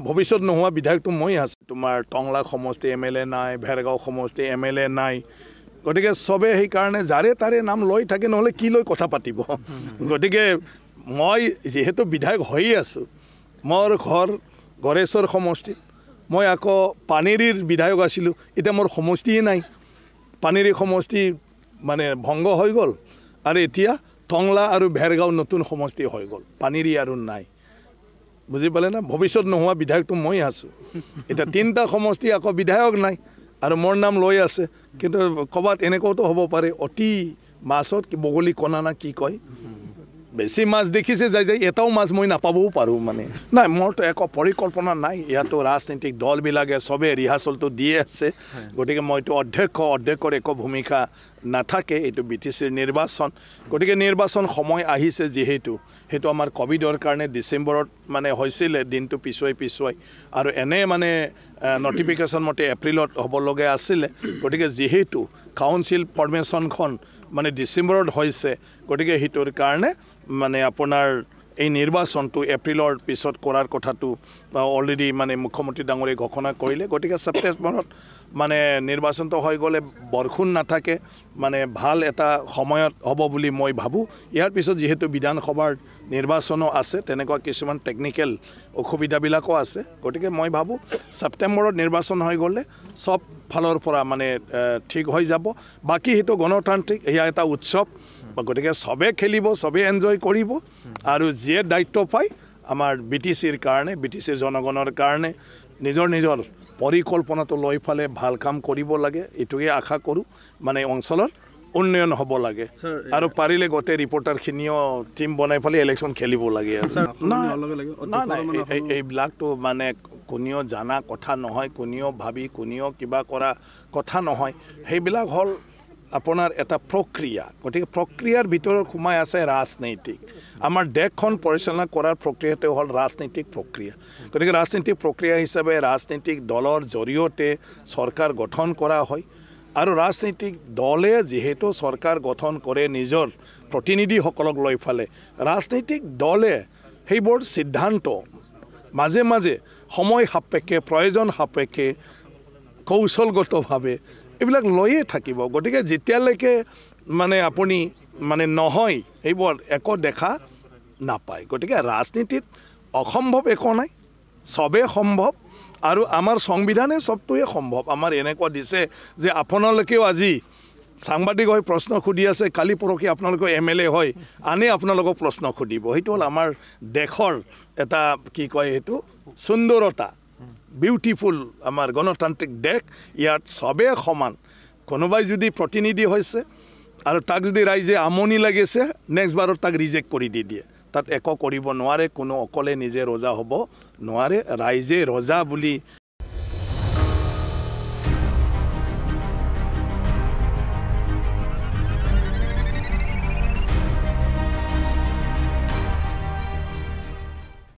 ভৱিষ্যত নোহোৱা বিধায়কটো মই আছোঁ তোমাৰ টংলা সমষ্টি MLA নাই ভেৰগাঁও সমষ্টি MLA নাই গতিকে সবে সেইকাৰণে যাৰে তাৰে নাম লৈ থাকে নহ'লে কি লৈ কথা পাতিব গতিকে মই যেহেতু বিধায়ক হৈ আছোঁ মোৰ ঘৰ গড়েশ্বৰ সমষ্টি মই আকৌ পানেৰীৰ বিধায়ক আছিলোঁ এতিয়া মোৰ সমষ্টিয়ে নাই পানেৰী সমষ্টি মানে ভংগ হৈ গ'ল আৰু এতিয়া টংলা আৰু ভেৰগাঁও নতুন সমষ্টি হৈ গ'ল পানেৰী আৰু নাই বুজি পালে না ভৱিষ্যত নোহোৱা বিধায়কটো মই আছোঁ এতিয়া তিনিটা সমষ্টি আকৌ বিধায়ক নাই আৰু মোৰ নাম লৈ আছে কিন্তু ক'ৰবাত এনেকুৱাতো হ'ব পাৰে অতি মাছত বগলী কণা না কি কয় বেছি মাছ দেখিছে যাই যাই এটাও মাছ মই নাপাবও পাৰোঁ মানে নাই মোৰতো একো পৰিকল্পনা নাই ইয়াতো ৰাজনৈতিক দলবিলাকে চবে ৰিহাৰ্চলটো দিয়ে আছে গতিকে মইতো অধ্যক্ষৰ একো ভূমিকা নাথাকে এইটো BTCৰ নিৰ্বাচন গতিকে নিৰ্বাচন সময় আহিছে যিহেতু সেইটো আমাৰ কোভিডৰ কাৰণে ডিচেম্বৰত মানে হৈছিলে দিনটো পিছুৱাই আৰু এনে মানে নটিফিকেশ্যন মতে এপ্ৰিলত হ'বলগীয়া আছিলে গতিকে যিহেতু কাউন্সিল ফৰ্মেশ্যনখন মানে ডিচেম্বৰত হৈছে গতিকে সেইটোৰ কাৰণে মানে আপোনাৰ এই নিৰ্বাচনটো এপ্ৰিলৰ পিছত কৰাৰ কথাটো অলৰেডি মানে মুখ্যমন্ত্ৰী ডাঙৰীয়ে ঘোষণা কৰিলে গতিকে ছেপ্টেম্বৰত মানে নিৰ্বাচনটো হৈ গ'লে বৰষুণ নাথাকে মানে ভাল এটা সময়ত হ'ব বুলি মই ভাবোঁ ইয়াৰ পিছত যিহেতু বিধানসভাৰ নিৰ্বাচনো আছে তেনেকুৱা কিছুমান টেকনিকেল অসুবিধাবিলাকো আছে গতিকে মই ভাবোঁ ছেপ্টেম্বৰত নিৰ্বাচন হৈ গ'লে সব ফালৰ পৰা মানে ঠিক হৈ যাব বাকী সেইটো গণতান্ত্ৰিক এয়া এটা উৎসৱ গতিকে সবে খেলিব সবে এনজয় কৰিব আৰু যিয়ে দায়িত্ব পায় আমাৰ BTCৰ কাৰণে BTCৰ জনগণৰ কাৰণে নিজৰ পৰিকল্পনাটো লৈ ফালে ভাল কাম কৰিব লাগে এইটোৱে আশা কৰোঁ মানে অঞ্চলৰ উন্নয়ন হ'ব লাগে আৰু পাৰিলে গোটেই ৰিপৰ্টাৰখিনিও টিম বনাই ফালে ইলেকশ্যন খেলিব লাগে এইবিলাকতো মানে কোনেও জানা কথা নহয় কোনেও ভাবি কোনেও কিবা কৰা কথা নহয় সেইবিলাক হ'ল আপোনাৰ এটা প্ৰক্ৰিয়া গতিকে প্ৰক্ৰিয়াৰ ভিতৰত সোমাই আছে ৰাজনৈতিক আমাৰ দেশখন পৰিচালনা কৰাৰ প্ৰক্ৰিয়াটো হ'ল ৰাজনৈতিক প্ৰক্ৰিয়া গতিকে ৰাজনৈতিক প্ৰক্ৰিয়া হিচাপে ৰাজনৈতিক দলৰ জৰিয়তে চৰকাৰ গঠন কৰা হয় আৰু ৰাজনৈতিক দলে যিহেতু চৰকাৰ গঠন কৰে নিজৰ প্ৰতিনিধিসকলক লৈ ফালে ৰাজনৈতিক দলে সেইবোৰ সিদ্ধান্ত মাজে মাজে সময় সাপেক্ষে প্ৰয়োজন সাপেক্ষে কৌশলগতভাৱে এইবিলাক লৈয়ে থাকিব গতিকে যেতিয়ালৈকে মানে আপুনি মানে নহয় সেইবোৰ একো দেখা নাপায় গতিকে ৰাজনীতিত অসম্ভৱ একো নাই সবে সম্ভৱ আৰু আমাৰ সংবিধানে সবটোৱে সম্ভৱ আমাৰ এনেকুৱা দিছে যে আপোনালোকেও আজি সাংবাদিক হৈ প্ৰশ্ন সুধি আছে কালি পৰহি আপোনালোকে MLA হয় আনে আপোনালোকক প্ৰশ্ন সুধিব সেইটো হ'ল আমাৰ দেশৰ এটা কি কয় সেইটো সুন্দৰতা বিউটিফুল আমাৰ গণতান্ত্ৰিক দেশ ইয়াত সবে সমান কোনোবাই যদি প্ৰতিনিধি হৈছে আৰু তাক যদি ৰাইজে আমনি লাগিছে নেক্সট বাৰত তাক ৰিজেক্ট কৰি দিয়ে তাত একো কৰিব নোৱাৰে কোনো অকলে নিজে ৰজা হ'ব নোৱাৰে ৰাইজে ৰজা বুলি